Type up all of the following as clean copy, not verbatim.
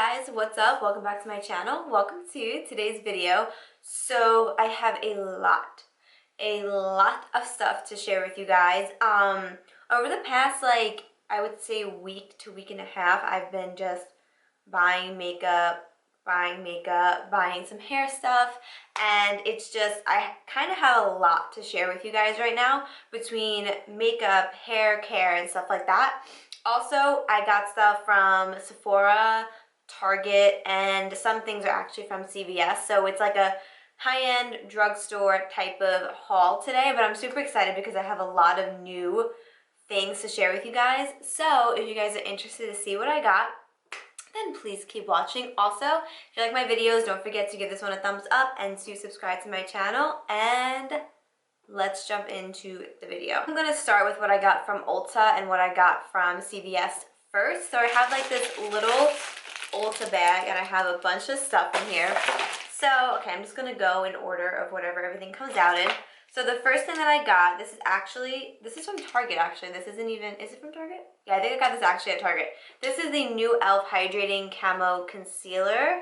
guys, what's up? Welcome back to my channel. Welcome to today's video. So I have a lot of stuff to share with you guys. Over the past I would say week to week and a half, I've been just buying makeup, buying some hair stuff, and it's just I kind of have a lot to share with you guys right now between makeup, hair care, and stuff like that. Also, I got stuff from Sephora, Target, and some things are actually from CVS. So it's like a high-end drugstore type of haul today, but I'm super excited because I have a lot of new things to share with you guys. So if you guys are interested to see what I got, then please keep watching. Also, if you like my videos, don't forget to give this one a thumbs up and to subscribe to my channel, and let's jump into the video. I'm gonna start with what I got from Ulta and what I got from CVS first. So I have like this little Ulta bag and I have a bunch of stuff in here. So, okay, I'm just gonna go in order of whatever everything comes out in. So the first thing that I got, this is from Target actually. This isn't even, is it from Target? Yeah, I think I got this actually at Target. This is the new e.l.f. Hydrating Camo Concealer.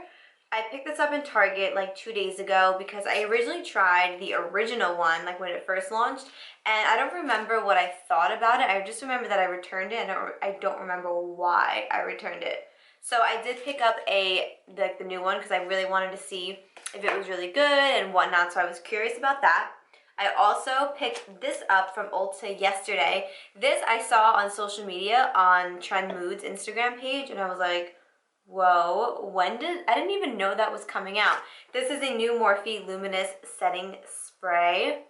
I picked this up in Target like 2 days ago because I originally tried the original one, like when it first launched, and I don't remember what I thought about it. I just remember that I returned it, and I don't remember why I returned it. So I did pick up the new one because I really wanted to see if it was really good and whatnot, so I was curious about that. I also picked this up from Ulta yesterday. This I saw on social media on Trend Mood's Instagram page, and I was like, whoa, I didn't even know that was coming out. This is a new Morphe Luminous Setting Spray.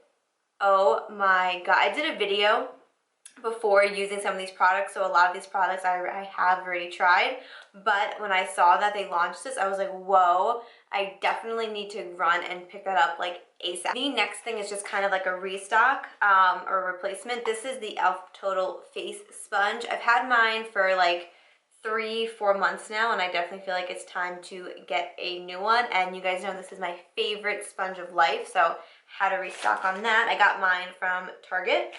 Oh my god. I did a video before using some of these products, so a lot of these products I have already tried, but when I saw that they launched this, I was like, whoa, I definitely need to run and pick that up like ASAP. The next thing is just kind of like a restock or replacement. This is the e.l.f. Total Face Sponge. I've had mine for like 3-4 months now, and I definitely feel like it's time to get a new one, and you guys know this is my favorite sponge of life, so had to restock on that. I got mine from Target.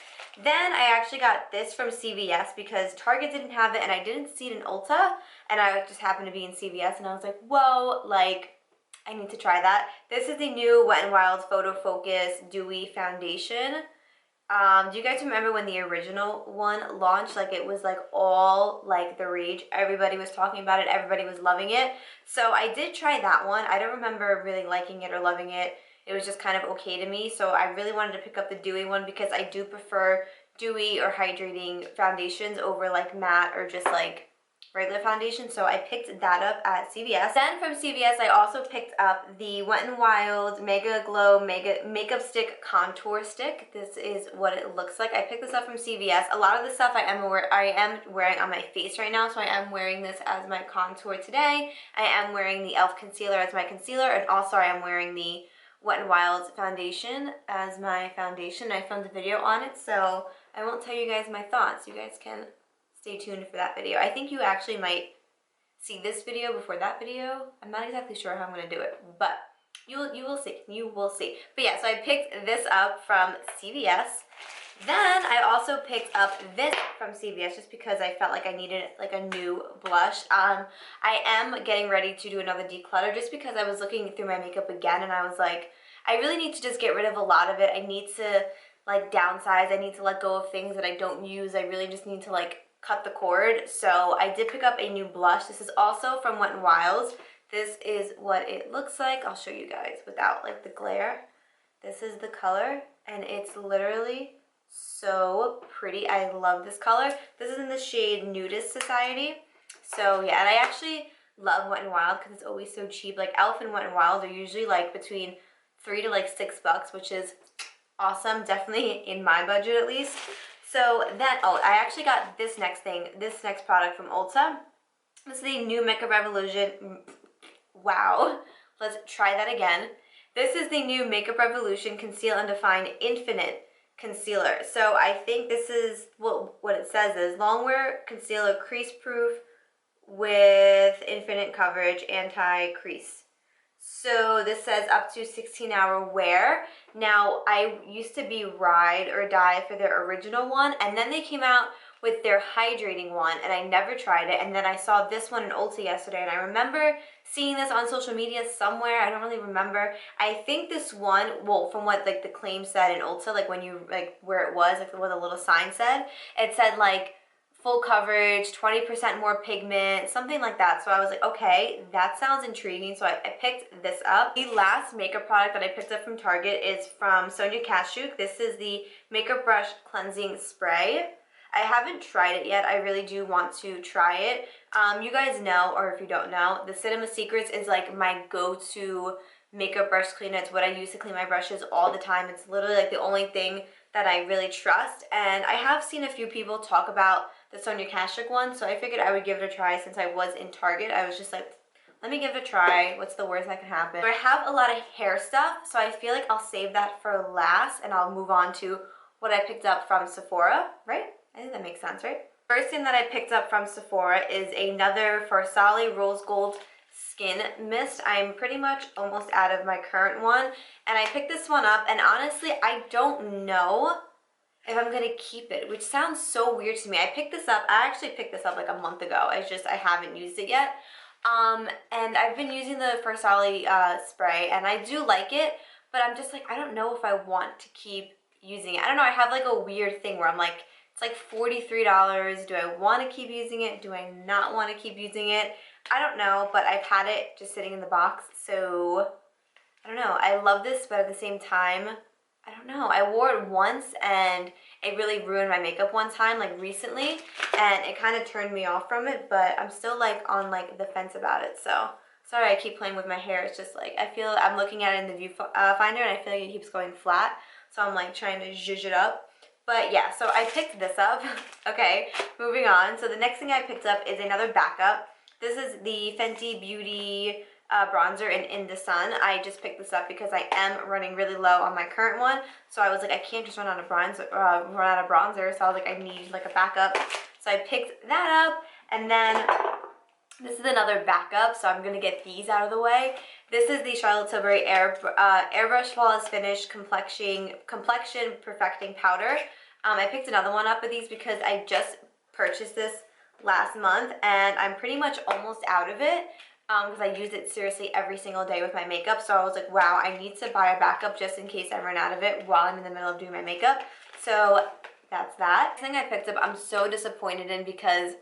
Then I actually got this from CVS because Target didn't have it and I didn't see it in Ulta, and I just happened to be in CVS and I was like, whoa, like I need to try that. This is the new Wet n Wild Photo Focus Dewy Foundation. Do you guys remember when the original one launched? Like it was like all like the rage. Everybody was talking about it. Everybody was loving it. So I did try that one. I don't remember really liking it or loving it. It was just kind of okay to me. So I really wanted to pick up the dewy one because I do prefer dewy or hydrating foundations over like matte or just like regular foundation. So I picked that up at CVS. Then from CVS, I also picked up the Wet n Wild Mega Glow Makeup Stick Contour Stick. This is what it looks like. I picked this up from CVS. A lot of the stuff I am wearing on my face right now, so I am wearing this as my contour today. I am wearing the e.l.f. concealer as my concealer, and also I am wearing the Wet n Wild foundation as my foundation. I filmed a video on it, so I won't tell you guys my thoughts. You guys can stay tuned for that video. I think you actually might see this video before that video. I'm not exactly sure how I'm going to do it, but you will see. You will see. But yeah, so I picked this up from CVS. Then I also picked up this from CVS just because I felt like I needed like a new blush. I am getting ready to do another declutter just because I was looking through my makeup again and I was like, I really need to just get rid of a lot of it. I need to like downsize. I need to let go of things that I don't use. I really just need to like cut the cord. So I did pick up a new blush. This is also from Wet n Wild. This is what it looks like. I'll show you guys without like the glare. This is the color and it's literally so pretty. I love this color. This is in the shade Nudist Society. So yeah, and I actually love Wet n Wild because it's always so cheap. Like e.l.f. and Wet n Wild are usually like between $3 to like $6, which is awesome. Definitely in my budget at least. So then, oh, I actually got this next product from Ulta. This is the new Makeup Revolution. Wow. Let's try that again. This is the new Makeup Revolution Conceal and Define Infinite Concealer. So I think this is, well, what it says is Longwear Concealer Crease Proof with Infinite Coverage Anti-Crease. So this says up to 16-hour wear. Now, I used to be ride or die for their original one, and then they came out with their hydrating one, and I never tried it. And then I saw this one in Ulta yesterday, and I remember seeing this on social media somewhere. I don't really remember. I think this one, well, from what like the claim said in Ulta, like when you like where it was, like what a little sign said, it said like full coverage, 20% more pigment, something like that. So I was like, okay, that sounds intriguing. So I picked this up. The last makeup product that I picked up from Target is from xoxoxo. This is the Makeup Brush Cleansing Spray. I haven't tried it yet. I really do want to try it. You guys know, or if you don't know, the Cinema Secrets is like my go-to makeup brush cleaner. It's what I use to clean my brushes all the time. It's literally like the only thing that I really trust. And I have seen a few people talk about the xoxoxo one, so I figured I would give it a try since I was in Target. I was just like, let me give it a try. What's the worst that can happen? I have a lot of hair stuff, so I feel like I'll save that for last, and I'll move on to what I picked up from Sephora, right? I think that makes sense, right? First thing that I picked up from Sephora is another Farsali Rose Gold Skin Mist. I'm pretty much almost out of my current one, and I picked this one up, and honestly, I don't know if I'm gonna keep it, which sounds so weird to me. I picked this up, I actually picked this up like a month ago. I haven't used it yet. And I've been using the Farsali spray, and I do like it, but I'm just like, I don't know if I want to keep using it. I don't know, I have like a weird thing where I'm like, it's like $43. Do I want to keep using it? Do I not want to keep using it? I don't know, but I've had it just sitting in the box, so I don't know. I love this, but at the same time, I don't know. I wore it once and it really ruined my makeup one time, like recently, and it kind of turned me off from it, but I'm still like on like the fence about it. So sorry I keep playing with my hair. It's just like I feel I'm looking at it in the view finder, and I feel like it keeps going flat, so I'm like trying to zhuzh it up. But yeah, so I picked this up. Okay, moving on. So the next thing I picked up is another backup. This is the Fenty Beauty bronzer in the sun. I just picked this up because I am running really low on my current one, so I was like, I can't just run out of bronzer, so I was like, I need like a backup, so I picked that up. And then this is another backup, so I'm gonna get these out of the way. This is the Charlotte Tilbury Airbrush Flawless Finish Complexion Perfecting Powder. I picked another one up of these because I just purchased this last month, and I'm pretty much almost out of it. Because I use it seriously every single day with my makeup, so I was like, wow, I need to buy a backup just in case I run out of it while I'm in the middle of doing my makeup. So that's that. The thing I picked up, I'm so disappointed in because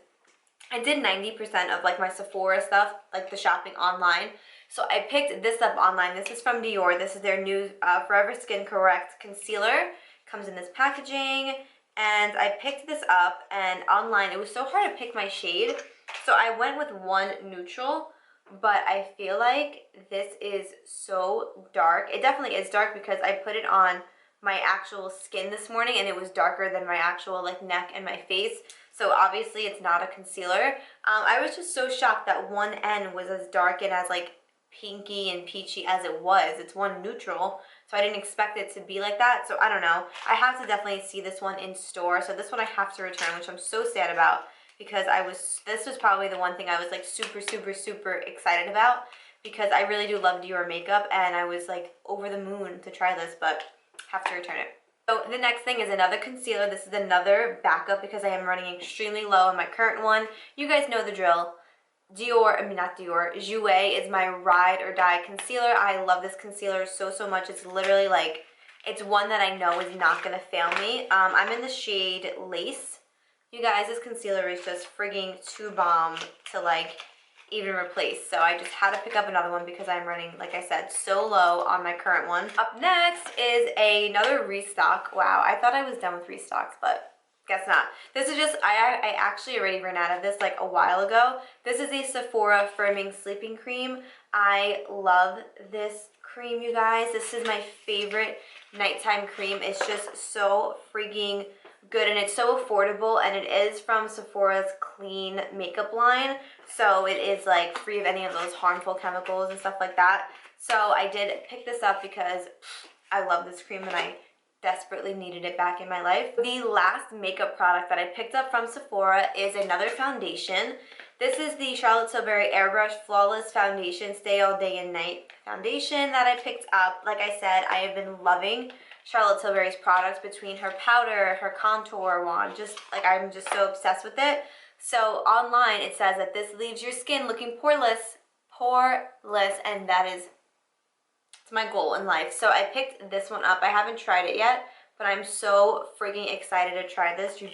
I did 90% of like my Sephora stuff, like the shopping online. So I picked this up online. This is from Dior. This is their new Forever Skin Correct Concealer. Comes in this packaging, and I picked this up, and online it was so hard to pick my shade, so I went with one neutral. But I feel like this is so dark. It definitely is dark because I put it on my actual skin this morning, and it was darker than my actual like neck and my face. So obviously it's not a concealer. I was just so shocked that one end was as dark and as like pinky and peachy as it was. It's one neutral, so I didn't expect it to be like that. So I don't know. I have to definitely see this one in store. So this one I have to return, which I'm so sad about, because this was probably the one thing I was like super excited about, because I really do love Dior makeup, and I was like over the moon to try this, but have to return it. So the next thing is another concealer. This is another backup because I am running extremely low on my current one. You guys know the drill. Not Dior, Jouer is my ride or die concealer. I love this concealer so much. It's literally like, it's one that I know is not gonna fail me. I'm in the shade Lace. You guys, this concealer is just frigging too bomb to like even replace. So I just had to pick up another one because I'm running, like I said, so low on my current one. Up next is another restock. Wow, I thought I was done with restocks, but guess not. This is just, I actually already ran out of this like a while ago. This is a Sephora Firming Sleeping Cream. I love this cream, you guys. This is my favorite nighttime cream. It's just so freaking good, and it's so affordable, and it is from Sephora's clean makeup line, so it is like free of any of those harmful chemicals and stuff like that. So I did pick this up because I love this cream and I desperately needed it back in my life. The last makeup product that I picked up from Sephora is another foundation. This is the Charlotte Tilbury Airbrush Flawless Foundation Stay All Day and Night foundation that I picked up. Like I said, I have been loving Charlotte Tilbury's products, between her powder, her contour wand, just like I'm just so obsessed with it. So online it says that this leaves your skin looking poreless, and that is, it's my goal in life. So I picked this one up. I haven't tried it yet, but I'm so freaking excited to try this. You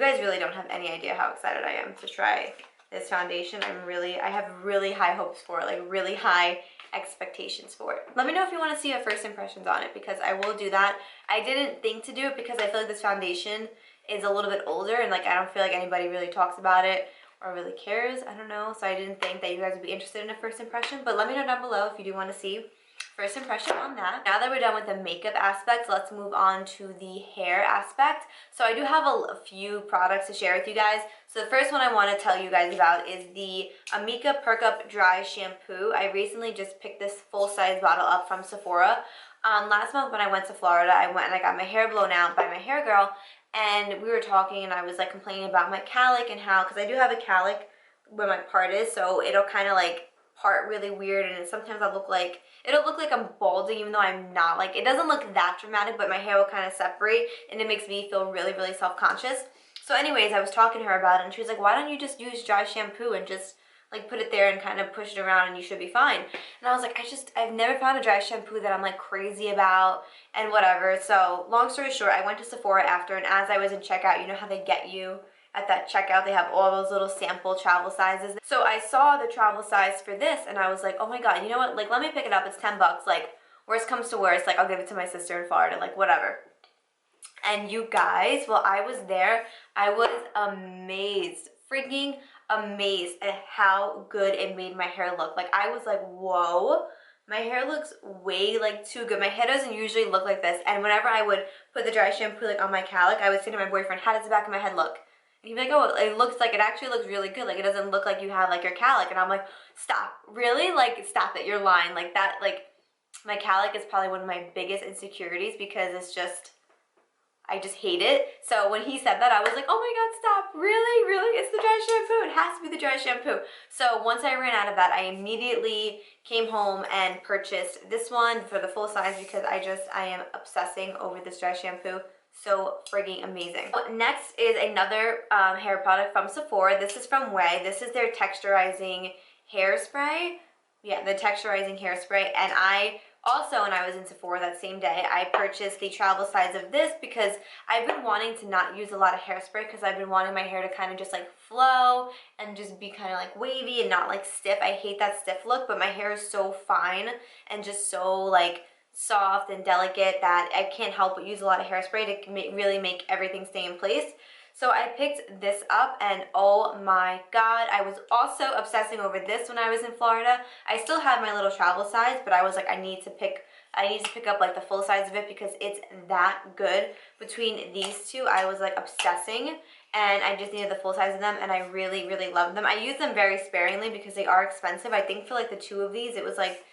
guys really don't have any idea how excited I am to try this foundation. I have really high hopes for it, like really high expectations for it. Let me know if you want to see a first impressions on it, because I will do that. I didn't think to do it because I feel like this foundation is a little bit older, and like I don't feel like anybody really talks about it or really cares. I don't know. So I didn't think that you guys would be interested in a first impression, but let me know down below if you do want to see first impression on that. Now that we're done with the makeup aspect, let's move on to the hair aspect. So I do have a few products to share with you guys. So the first one I want to tell you guys about is the Amika Perk Up Dry Shampoo. I recently just picked this full-size bottle up from Sephora. Last month when I went to Florida, I went and I got my hair blown out by my hair girl, and we were talking, and I was like complaining about my calic and how, because I do have a calic where my part is, so it'll kind of like part really weird, and sometimes it'll look like I'm balding even though I'm not. Like, it doesn't look that dramatic, but my hair will kind of separate, and it makes me feel really, really self-conscious. So anyways, I was talking to her about it, and she was like, why don't you just use dry shampoo and just like put it there and kind of push it around and you should be fine. And I was like, I've never found a dry shampoo that I'm like crazy about and whatever. So long story short, I went to Sephora after, and as I was in checkout, you know how they get you at that checkout, they have all those little sample travel sizes. So I saw the travel size for this, and I was like, oh my god, you know what, like let me pick it up, it's 10 bucks, like worst comes to worst, like I'll give it to my sister in Florida, like whatever. And you guys, while I was there, I was amazed, freaking amazed at how good it made my hair look. Like I was like, whoa, my hair looks way like too good. My hair doesn't usually look like this, and whenever I would put the dry shampoo like on my calic, I would say to my boyfriend, how does the back of my head look? And he'd be like, oh, it actually looks really good. Like, it doesn't look like you have like your calic. And I'm like, stop, really? Like, stop it, you're lying. Like that, like my calic is probably one of my biggest insecurities, because it's just, I just hate it. So when he said that, I was like, oh my god, stop, really? Really? It's the dry shampoo. It has to be the dry shampoo. So once I ran out of that, I immediately came home and purchased this one for the full size, because I am obsessing over this dry shampoo. So frigging amazing. Next is another hair product from Sephora. This is from Way. This is their texturizing hairspray. Yeah, the texturizing hairspray. And I also, when I was in Sephora that same day, I purchased the travel size of this, because I've been wanting to not use a lot of hairspray, because I've been wanting my hair to kind of just like flow and just be kind of like wavy and not like stiff. I hate that stiff look, but my hair is so fine and just so like soft and delicate that I can't help but use a lot of hairspray to really make everything stay in place. So I picked this up, and oh my god, I was also obsessing over this when I was in Florida. I still have my little travel size, but I was like, I need to pick up like the full size of it, because it's that good. Between these two, I was like obsessing, and I just needed the full size of them, and I really, really love them. I use them very sparingly because they are expensive. I think for like the two of these, it was like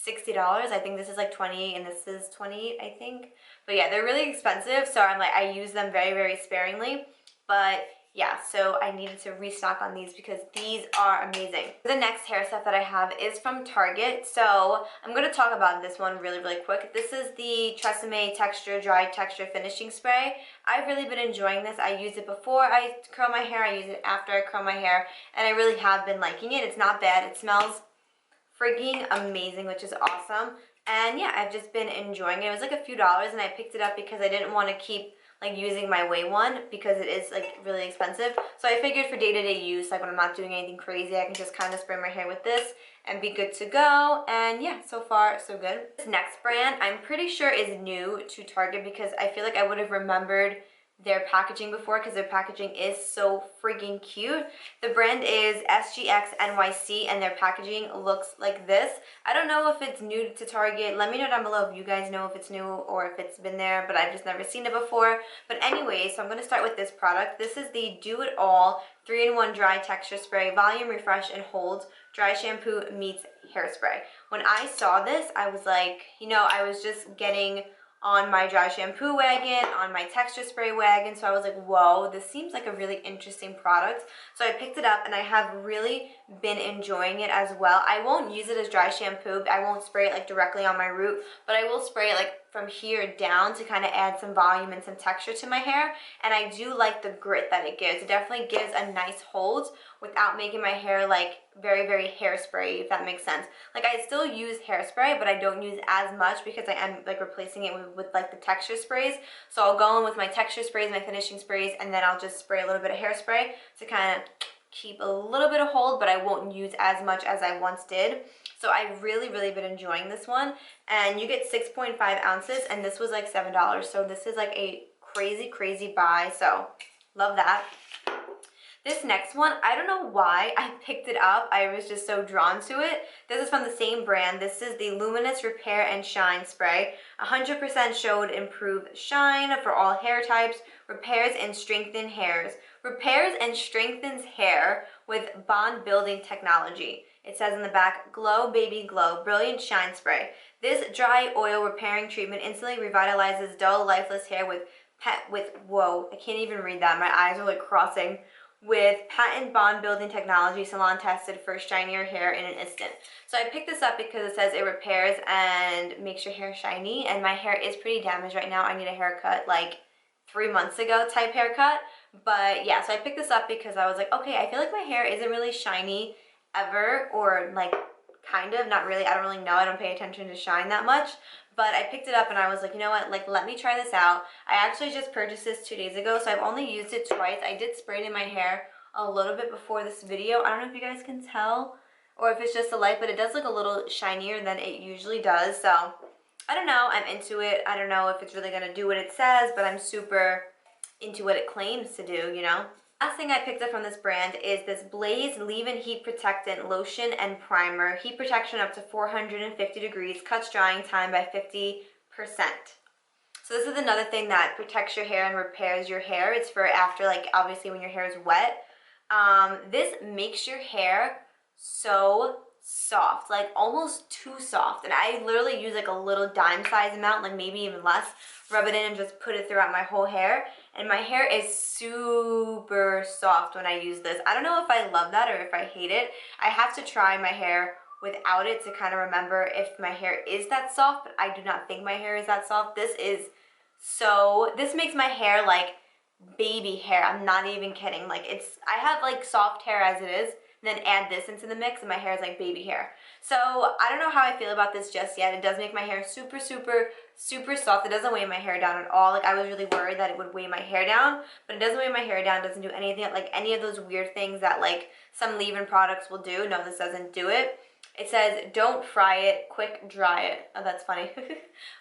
$60. I think this is like $28 and this is $28, I think. But yeah, they're really expensive, so I'm like, I use them very, very sparingly. But yeah, so I needed to restock on these because these are amazing. The next hair set that I have is from Target. So I'm going to talk about this one really, really quick. This is the Tresemme Texture Dry Texture Finishing Spray. I've really been enjoying this. I use it before I curl my hair. I use it after I curl my hair. And I really have been liking it. It's not bad. It smells freaking amazing, which is awesome. And yeah, I've just been enjoying it. It was like a few dollars, and I picked it up because I didn't want to keep like using my Way one, because it is like really expensive. So I figured for day-to-day use, like when I'm not doing anything crazy, I can just kind of spray my hair with this and be good to go. And yeah, so far so good. This next brand, I'm pretty sure is new to Target, because I feel like I would have remembered their packaging before, because their packaging is so freaking cute. The brand is SGX NYC, and their packaging looks like this. I don't know if it's new to Target. Let me know down below if you guys know if it's new or if it's been there, but I've just never seen it before. But anyway, so I'm going to start with this product. This is the Do It All 3-in-1 Dry Texture Spray, Volume, Refresh, and Hold Dry Shampoo Meets Hairspray. When I saw this, I was like, you know, I was just getting on my dry shampoo wagon, on my texture spray wagon, so I was like, whoa, this seems like a really interesting product. So I picked it up, and I have really been enjoying it as well. I won't use it as dry shampoo. I won't spray it like directly on my root, but I will spray it like from here down to kind of add some volume and some texture to my hair, and I do like the grit that it gives. It definitely gives a nice hold without making my hair like very, very hairspray, if that makes sense. Like I still use hairspray, but I don't use as much because I am like replacing it with like the texture sprays. So I'll go in with my texture sprays, my finishing sprays, and then I'll just spray a little bit of hairspray to kind of keep a little bit of hold, but I won't use as much as I once did. So I've really, really been enjoying this one. And you get 6.5 ounces, and this was like $7. So this is like a crazy, crazy buy. So love that. This next one, I don't know why I picked it up. I was just so drawn to it. This is from the same brand. This is the Luminous Repair and Shine Spray. 100% showed improved shine for all hair types. Repairs and strengthens hairs. Repairs and strengthens hair with bond building technology. It says in the back, Glow Baby Glow, Brilliant Shine Spray. This dry oil repairing treatment instantly revitalizes dull, lifeless hair whoa, I can't even read that. My eyes are like crossing. With patent bond building technology, salon tested for shinier hair in an instant. So I picked this up because it says it repairs and makes your hair shiny, and my hair is pretty damaged right now. I need a haircut like 3 months ago type haircut. But yeah, so I picked this up because I was like, okay, I feel like my hair isn't really shiny ever, or like kind of, not really. I don't really know. I don't pay attention to shine that much. But I picked it up and I was like, you know what, like let me try this out. I actually just purchased this 2 days ago, so I've only used it twice. I did spray it in my hair a little bit before this video. I don't know if you guys can tell or if it's just the light, but it does look a little shinier than it usually does. So I don't know, I'm into it. I don't know if it's really gonna do what it says, but I'm super into what it claims to do, you know? Last thing I picked up from this brand is this Blaze Leave-In Heat Protectant Lotion and Primer. Heat protection up to 450 degrees, cuts drying time by 50%. So this is another thing that protects your hair and repairs your hair. It's for after, like, obviously when your hair is wet. This makes your hair so soft, like almost too soft. And I literally use like a little dime size amount, like maybe even less, rub it in and just put it throughout my whole hair. And my hair is super soft when I use this. I don't know if I love that or if I hate it. I have to try my hair without it to kind of remember if my hair is that soft, but I do not think my hair is that soft. This makes my hair like baby hair. I'm not even kidding. Like I have like soft hair as it is, and then add this into the mix and my hair is like baby hair. So I don't know how I feel about this just yet. It does make my hair super, super, super soft. It doesn't weigh my hair down at all. Like I was really worried that it would weigh my hair down, but it doesn't weigh my hair down. It doesn't do anything like any of those weird things that like some leave-in products will do. No, this doesn't do it. It says, don't fry it, quick dry it. Oh, that's funny.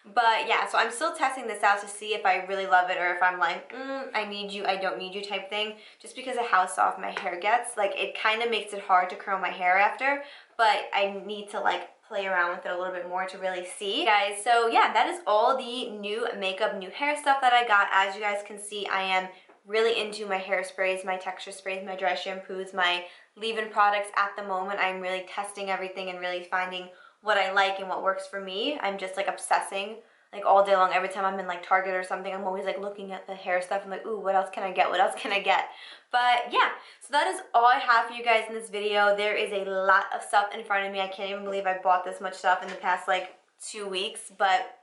But yeah, so I'm still testing this out to see if I really love it or if I'm like, I need you, I don't need you type thing. Just because of how soft my hair gets. Like, it kind of makes it hard to curl my hair after. But I need to, like, play around with it a little bit more to really see. Guys, so yeah, that is all the new makeup, new hair stuff that I got. As you guys can see, I am really into my hairsprays, my texture sprays, my dry shampoos, my leave-in products at the moment. I'm really testing everything and really finding what I like and what works for me. I'm just like obsessing like all day long. Every time I'm in like Target or something, I'm always like looking at the hair stuff. I'm like, ooh, what else can I get? What else can I get? But yeah, so that is all I have for you guys in this video. There is a lot of stuff in front of me. I can't even believe I bought this much stuff in the past like 2 weeks, but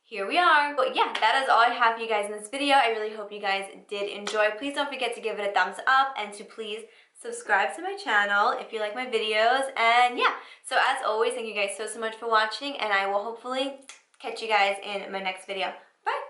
here we are. But yeah, that is all I have for you guys in this video. I really hope you guys did enjoy. Please don't forget to give it a thumbs up and to please subscribe to my channel if you like my videos. And yeah, so as always, thank you guys so much for watching, and I will hopefully catch you guys in my next video. Bye!